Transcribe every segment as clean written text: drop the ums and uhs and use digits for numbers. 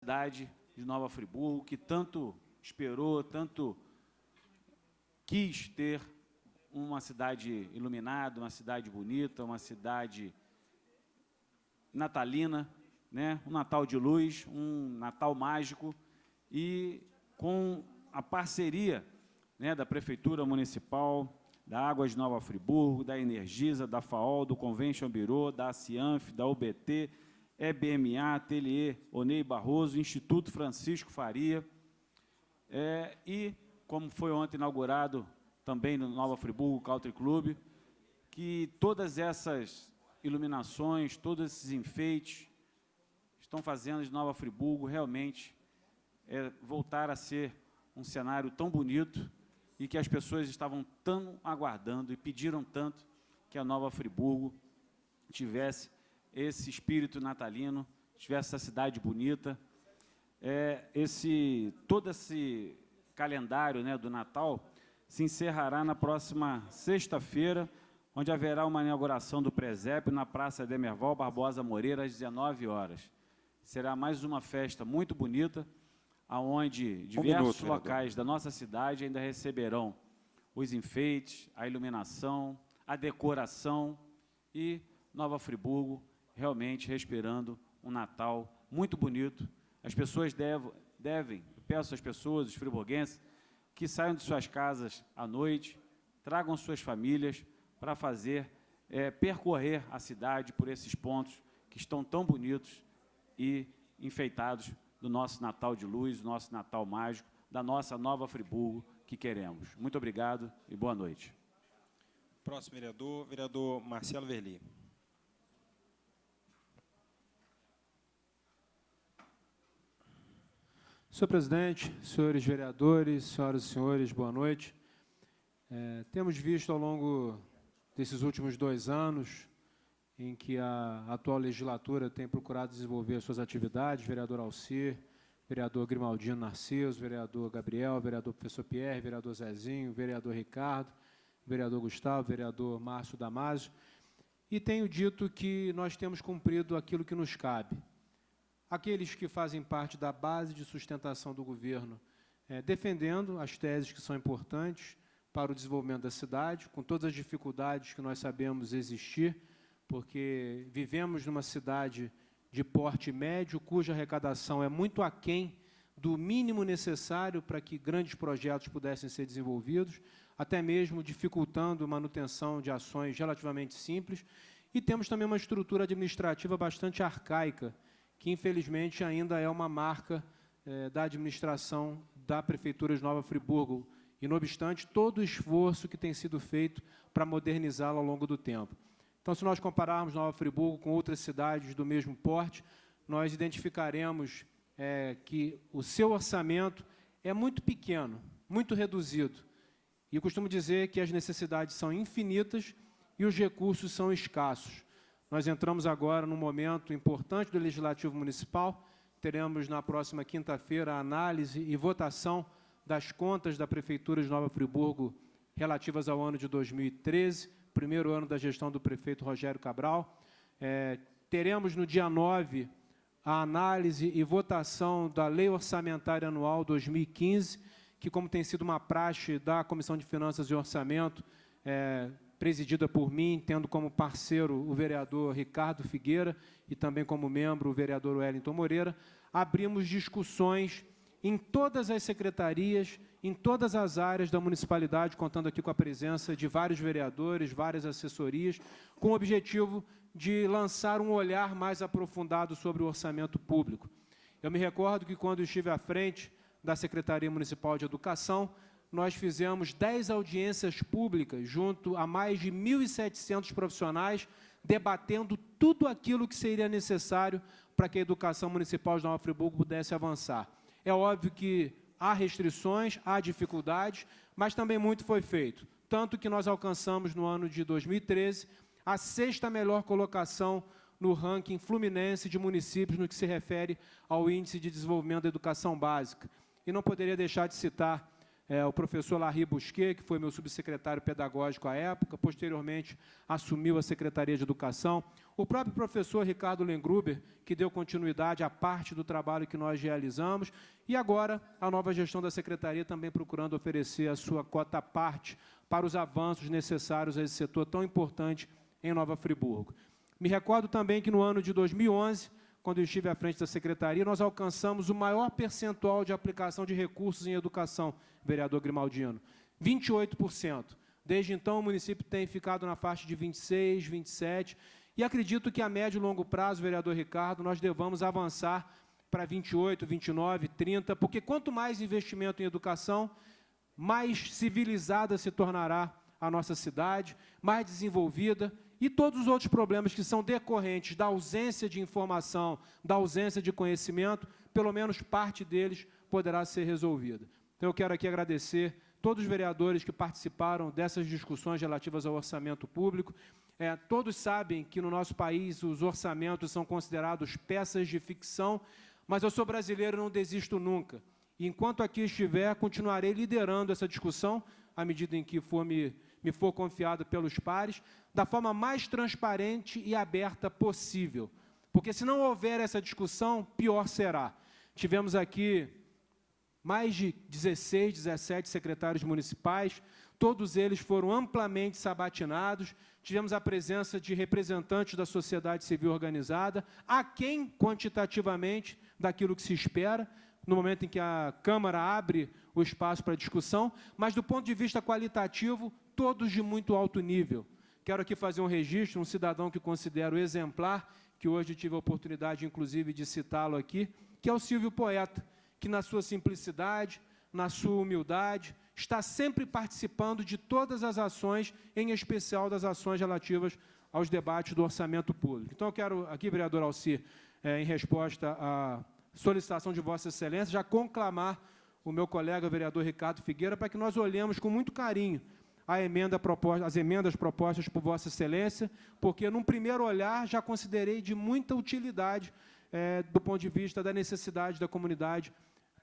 cidade de Nova Friburgo, que tanto esperou, tanto quis ter uma cidade iluminada, uma cidade bonita, uma cidade natalina, né? Um Natal de luz, um Natal mágico, e com a parceria, né, da Prefeitura Municipal, da Águas de Nova Friburgo, da Energisa, da FAOL, do Convention Bureau, da Cianf, da UBT, EBMA, Ateliê Onei Barroso, Instituto Francisco Faria, e, como foi ontem inaugurado também no Nova Friburgo Country Club, que todas essas iluminações, todos esses enfeites estão fazendo de Nova Friburgo realmente voltar a ser um cenário tão bonito e que as pessoas estavam tão aguardando e pediram tanto que a Nova Friburgo tivesse esse espírito natalino, tivesse essa cidade bonita. Todo esse calendário, né, do Natal se encerrará na próxima sexta-feira, onde haverá uma inauguração do presépio na Praça Demerval Barbosa Moreira, às 19 horas. Será mais uma festa muito bonita, onde diversos locais da nossa cidade ainda receberão os enfeites, a iluminação, a decoração, e Nova Friburgo realmente respirando um Natal muito bonito. As pessoas devem, eu peço às pessoas, os friburguenses, que saiam de suas casas à noite, tragam suas famílias para percorrer a cidade por esses pontos que estão tão bonitos e enfeitados do nosso Natal de luz, do nosso Natal mágico, da nossa Nova Friburgo que queremos. Muito obrigado e boa noite. Próximo vereador, vereador Marcelo Verli. Senhor presidente, senhores vereadores, senhoras e senhores, boa noite. Temos visto ao longo desses últimos 2 anos, em que a atual legislatura tem procurado desenvolver suas atividades, vereador Alcir, vereador Grimaldino Narciso, vereador Gabriel, vereador professor Pierre, vereador Zezinho, vereador Ricardo, vereador Gustavo, vereador Márcio Damasio, e tenho dito que nós temos cumprido aquilo que nos cabe. Aqueles que fazem parte da base de sustentação do governo, defendendo as teses que são importantes para o desenvolvimento da cidade, com todas as dificuldades que nós sabemos existir, porque vivemos numa cidade de porte médio, cuja arrecadação é muito aquém do mínimo necessário para que grandes projetos pudessem ser desenvolvidos, até mesmo dificultando a manutenção de ações relativamente simples, e temos também uma estrutura administrativa bastante arcaica, que, infelizmente, ainda é uma marca da administração da Prefeitura de Nova Friburgo, e, não obstante, todo o esforço que tem sido feito para modernizá-la ao longo do tempo. Então, se nós compararmos Nova Friburgo com outras cidades do mesmo porte, nós identificaremos que o seu orçamento é muito pequeno, muito reduzido. E eu costumo dizer que as necessidades são infinitas e os recursos são escassos. Nós entramos agora num momento importante do Legislativo Municipal. Teremos na próxima quinta-feira a análise e votação das contas da Prefeitura de Nova Friburgo relativas ao ano de 2013, primeiro ano da gestão do prefeito Rogério Cabral. Teremos no dia 9 a análise e votação da Lei Orçamentária Anual 2015, que, como tem sido uma praxe da Comissão de Finanças e Orçamento, presidida por mim, tendo como parceiro o vereador Ricardo Figueira e também como membro o vereador Wellington Moreira, abrimos discussões em todas as secretarias, em todas as áreas da municipalidade, contando aqui com a presença de vários vereadores, várias assessorias, com o objetivo de lançar um olhar mais aprofundado sobre o orçamento público. Eu me recordo que, quando estive à frente da Secretaria Municipal de Educação, nós fizemos 10 audiências públicas junto a mais de 1.700 profissionais, debatendo tudo aquilo que seria necessário para que a educação municipal de Nova Friburgo pudesse avançar. É óbvio que há restrições, há dificuldades, mas também muito foi feito. Tanto que nós alcançamos, no ano de 2013, a 6ª melhor colocação no ranking fluminense de municípios no que se refere ao Índice de Desenvolvimento da Educação Básica. E não poderia deixar de citar o professor Larry Busquet, que foi meu subsecretário pedagógico à época, posteriormente assumiu a Secretaria de Educação, o próprio professor Ricardo Lengruber, que deu continuidade à parte do trabalho que nós realizamos, e agora a nova gestão da Secretaria também procurando oferecer a sua cota à parte para os avanços necessários a esse setor tão importante em Nova Friburgo. Me recordo também que no ano de 2011, quando eu estive à frente da Secretaria, nós alcançamos o maior percentual de aplicação de recursos em educação, vereador Grimaldino, 28%. Desde então, o município tem ficado na faixa de 26%, 27%, e acredito que a médio e longo prazo, vereador Ricardo, nós devamos avançar para 28%, 29%, 30%, porque quanto mais investimento em educação, mais civilizada se tornará a nossa cidade, mais desenvolvida, e todos os outros problemas que são decorrentes da ausência de informação, da ausência de conhecimento, pelo menos parte deles poderá ser resolvida. Então, eu quero aqui agradecer todos os vereadores que participaram dessas discussões relativas ao orçamento público. Todos sabem que no nosso país os orçamentos são considerados peças de ficção, mas eu sou brasileiro e não desisto nunca. E, enquanto aqui estiver, continuarei liderando essa discussão, à medida em que me for confiado pelos pares, da forma mais transparente e aberta possível. Porque, se não houver essa discussão, pior será. Tivemos aqui mais de 16, 17 secretários municipais, todos eles foram amplamente sabatinados, tivemos a presença de representantes da sociedade civil organizada, aquém quantitativamente daquilo que se espera, no momento em que a Câmara abre o espaço para discussão, mas, do ponto de vista qualitativo, todos de muito alto nível. Quero aqui fazer um registro, um cidadão que considero exemplar, que hoje tive a oportunidade, inclusive, de citá-lo aqui, que é o Silvio Poeta, que, na sua simplicidade, na sua humildade, está sempre participando de todas as ações, em especial das ações relativas aos debates do orçamento público. Então, eu quero aqui, vereador Alcir, em resposta à solicitação de Vossa Excelência, já conclamar o meu colega, vereador Ricardo Figueira, para que nós olhemos com muito carinho as emendas propostas por Vossa Excelência, porque, num primeiro olhar, já considerei de muita utilidade do ponto de vista da necessidade da comunidade,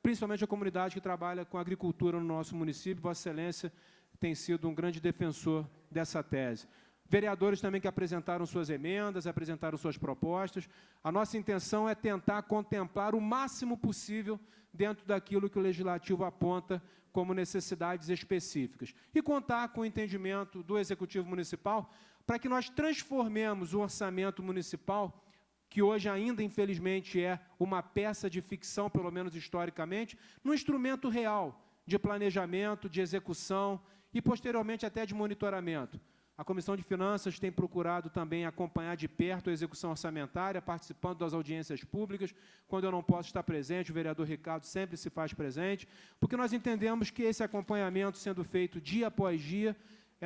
principalmente a comunidade que trabalha com agricultura no nosso município. Vossa Excelência tem sido um grande defensor dessa tese. Vereadores também que apresentaram suas emendas, apresentaram suas propostas. A nossa intenção é tentar contemplar o máximo possível dentro daquilo que o Legislativo aponta como necessidades específicas. E contar com o entendimento do Executivo Municipal para que nós transformemos o orçamento municipal, que hoje ainda, infelizmente, é uma peça de ficção, pelo menos historicamente, num instrumento real de planejamento, de execução e, posteriormente, até de monitoramento. A Comissão de Finanças tem procurado também acompanhar de perto a execução orçamentária, participando das audiências públicas. Quando eu não posso estar presente, o vereador Ricardo sempre se faz presente, porque nós entendemos que esse acompanhamento, sendo feito dia após dia,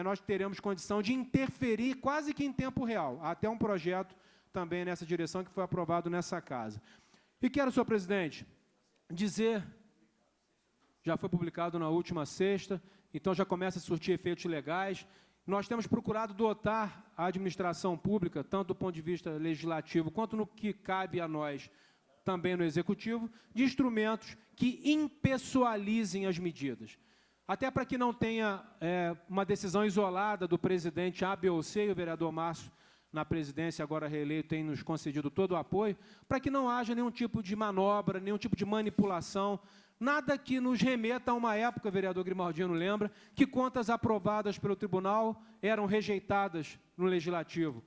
nós teremos condição de interferir quase que em tempo real. Há até um projeto também nessa direção que foi aprovado nessa casa. E quero, senhor presidente, dizer, já foi publicado na última sexta, então já começa a surtir efeitos legais. Nós temos procurado dotar a administração pública, tanto do ponto de vista legislativo, quanto no que cabe a nós, também no executivo, de instrumentos que impessoalizem as medidas. Até para que não tenha uma decisão isolada do presidente A, B ou C, e o vereador Márcio, na presidência, agora reeleito, tem nos concedido todo o apoio, para que não haja nenhum tipo de manobra, nenhum tipo de manipulação, nada que nos remeta a uma época, vereador Grimaldino lembra, que contas aprovadas pelo tribunal eram rejeitadas no Legislativo.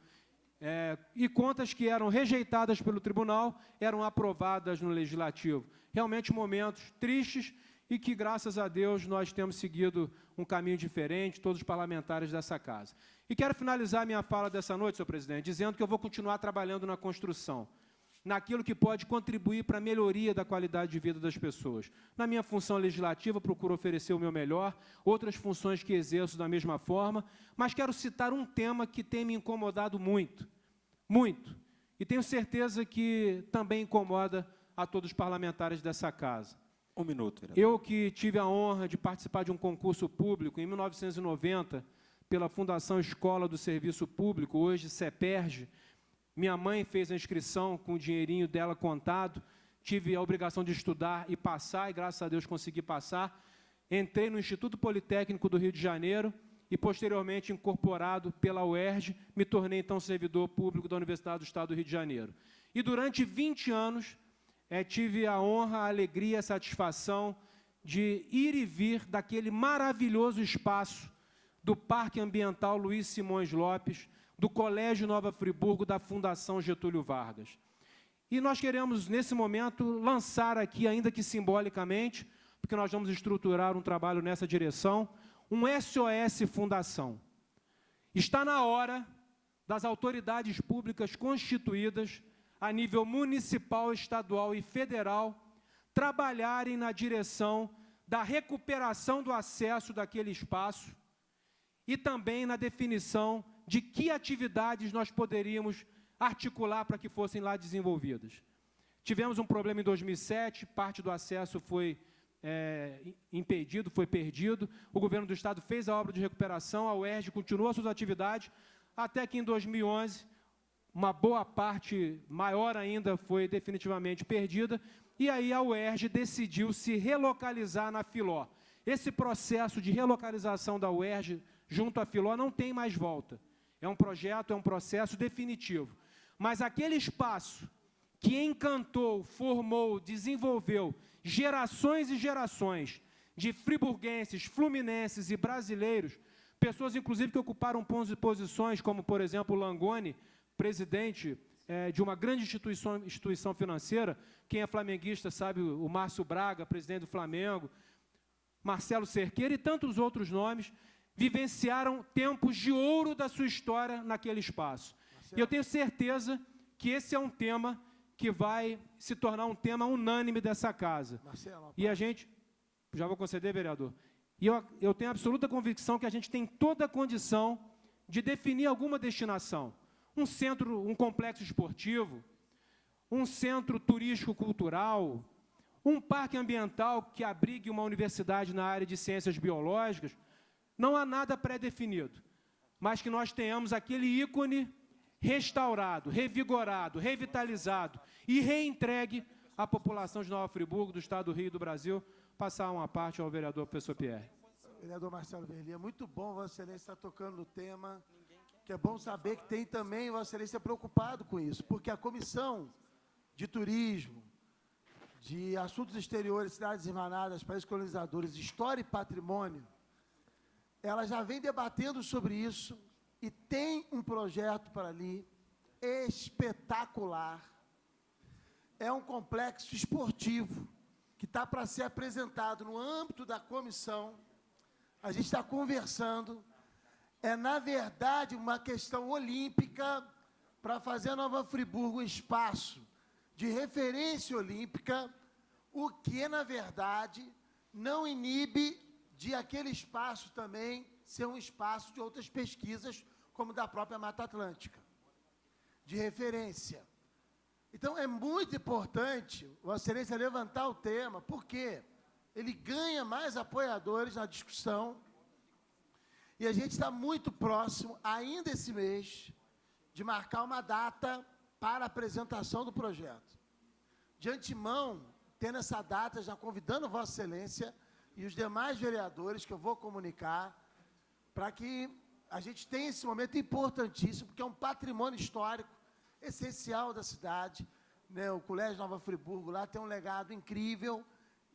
E contas que eram rejeitadas pelo tribunal eram aprovadas no Legislativo. Realmente momentos tristes e que, graças a Deus, nós temos seguido um caminho diferente, todos os parlamentares dessa casa. E quero finalizar minha fala dessa noite, senhor presidente, dizendo que eu vou continuar trabalhando na construção, naquilo que pode contribuir para a melhoria da qualidade de vida das pessoas. Na minha função legislativa, procuro oferecer o meu melhor, outras funções que exerço da mesma forma, mas quero citar um tema que tem me incomodado muito, muito, e tenho certeza que também incomoda a todos os parlamentares dessa casa. Um minuto, vereador. Eu que tive a honra de participar de um concurso público em 1990, pela Fundação Escola do Serviço Público, hoje CEPERJ. Minha mãe fez a inscrição com o dinheirinho dela contado, tive a obrigação de estudar e passar, e graças a Deus consegui passar. entrei no Instituto Politécnico do Rio de Janeiro e, posteriormente, incorporado pela UERJ, me tornei, então, servidor público da Universidade do Estado do Rio de Janeiro. E, durante 20 anos, tive a honra, a alegria, a satisfação de ir e vir daquele maravilhoso espaço do Parque Ambiental Luiz Simões Lopes, do Colégio Nova Friburgo, da Fundação Getúlio Vargas. E nós queremos, nesse momento, lançar aqui, ainda que simbolicamente, porque nós vamos estruturar um trabalho nessa direção, um SOS Fundação. Está na hora das autoridades públicas constituídas, a nível municipal, estadual e federal, trabalharem na direção da recuperação do acesso daquele espaço e também na definição de que atividades nós poderíamos articular para que fossem lá desenvolvidas. Tivemos um problema em 2007, parte do acesso foi impedido, foi perdido, o governo do Estado fez a obra de recuperação, a UERJ continuou suas atividades, até que em 2011, uma boa parte, maior ainda, foi definitivamente perdida, e aí a UERJ decidiu se relocalizar na Filó. Esse processo de relocalização da UERJ junto à Filó não tem mais volta. É um projeto, é um processo definitivo. Mas aquele espaço que encantou, formou, desenvolveu gerações e gerações de friburguenses, fluminenses e brasileiros, pessoas, inclusive, que ocuparam posições como, por exemplo, o Langoni, presidente de uma grande instituição financeira, quem é flamenguista sabe, o Márcio Braga, presidente do Flamengo, Marcelo Cerqueira e tantos outros nomes, vivenciaram tempos de ouro da sua história naquele espaço. E eu tenho certeza que esse é um tema que vai se tornar um tema unânime dessa casa. Marcelo, e a gente... Já vou conceder, vereador. E eu tenho absoluta convicção que a gente tem toda a condição de definir alguma destinação. Um centro, um complexo esportivo, um centro turístico-cultural, um parque ambiental que abrigue uma universidade na área de ciências biológicas. Não há nada pré-definido, mas que nós tenhamos aquele ícone restaurado, revigorado, revitalizado e reentregue à população de Nova Friburgo, do Estado do Rio e do Brasil. Passar uma parte ao vereador professor Pierre. Vereador Marcelo Verli, é muito bom Vossa Excelência estar tocando no tema, que é bom saber que tem também Vossa Excelência preocupado com isso, porque a Comissão de Turismo, de Assuntos Exteriores, Cidades Irmanadas, Países Colonizadores, História e Patrimônio, ela já vem debatendo sobre isso e tem um projeto para ali espetacular. É um complexo esportivo que está para ser apresentado no âmbito da comissão. A gente está conversando. É, na verdade, uma questão olímpica para fazer a Nova Friburgo um espaço de referência olímpica, o que, na verdade, não inibe de aquele espaço também ser um espaço de outras pesquisas, como da própria Mata Atlântica, de referência. Então, é muito importante, Vossa Excelência, levantar o tema, porque ele ganha mais apoiadores na discussão, e a gente está muito próximo, ainda esse mês, de marcar uma data para a apresentação do projeto. De antemão, tendo essa data, já convidando Vossa Excelência e os demais vereadores, que eu vou comunicar, para que a gente tenha esse momento importantíssimo, porque é um patrimônio histórico essencial da cidade, né? O Colégio Nova Friburgo lá tem um legado incrível,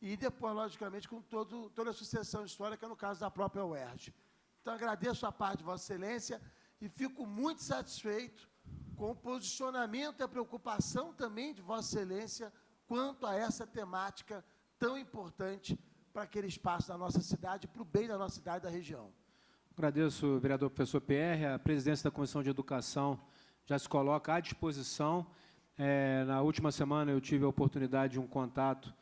e depois, logicamente, com toda a sucessão histórica, no caso da própria UERJ. Então, agradeço a parte de Vossa Excelência e fico muito satisfeito com o posicionamento e a preocupação também de Vossa Excelência quanto a essa temática tão importante para aquele espaço da nossa cidade, para o bem da nossa cidade e da região. Agradeço, vereador professor Pierre. A presidência da Comissão de Educação já se coloca à disposição. Na última semana eu tive a oportunidade de um contato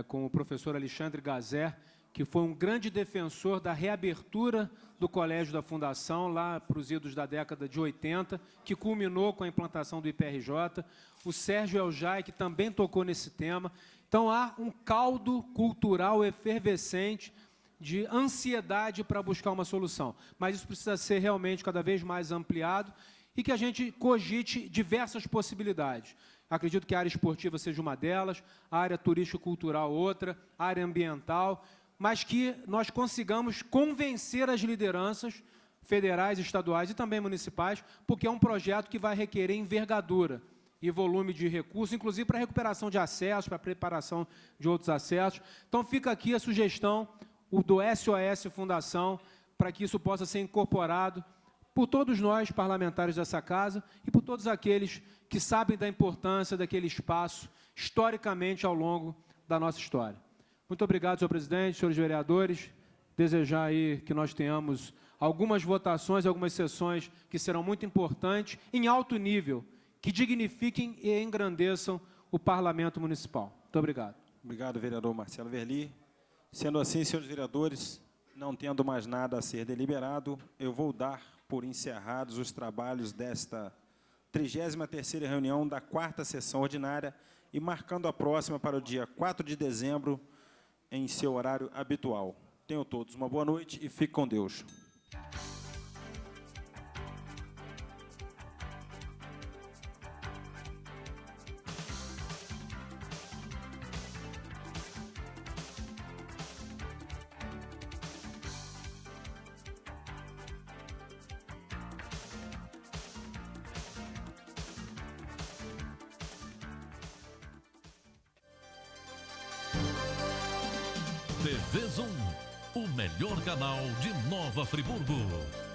com o professor Alexandre Gazé, que foi um grande defensor da reabertura do Colégio da Fundação, lá para os idos da década de 80, que culminou com a implantação do IPRJ. O Sérgio Eljai, que também tocou nesse tema. Então, há um caldo cultural efervescente de ansiedade para buscar uma solução. Mas isso precisa ser realmente cada vez mais ampliado e que a gente cogite diversas possibilidades. Acredito que a área esportiva seja uma delas, a área turístico-cultural outra, a área ambiental. mas que nós consigamos convencer as lideranças federais, estaduais e também municipais, porque é um projeto que vai requerer envergadura e volume de recursos, inclusive para recuperação de acessos, para preparação de outros acessos. Então, fica aqui a sugestão do SOS Fundação, para que isso possa ser incorporado por todos nós, parlamentares dessa casa, e por todos aqueles que sabem da importância daquele espaço, historicamente, ao longo da nossa história. Muito obrigado, senhor presidente, senhores vereadores. Desejar aí que nós tenhamos algumas votações, algumas sessões que serão muito importantes, em alto nível, que dignifiquem e engrandeçam o Parlamento Municipal. Muito obrigado. Obrigado, vereador Marcelo Verli. Sendo assim, senhores vereadores, não tendo mais nada a ser deliberado, eu vou dar por encerrados os trabalhos desta 33ª reunião da 4ª sessão ordinária e marcando a próxima para o dia 4 de dezembro, em seu horário habitual. Tenham todos uma boa noite e fiquem com Deus. TV Zoom, o melhor canal de Nova Friburgo.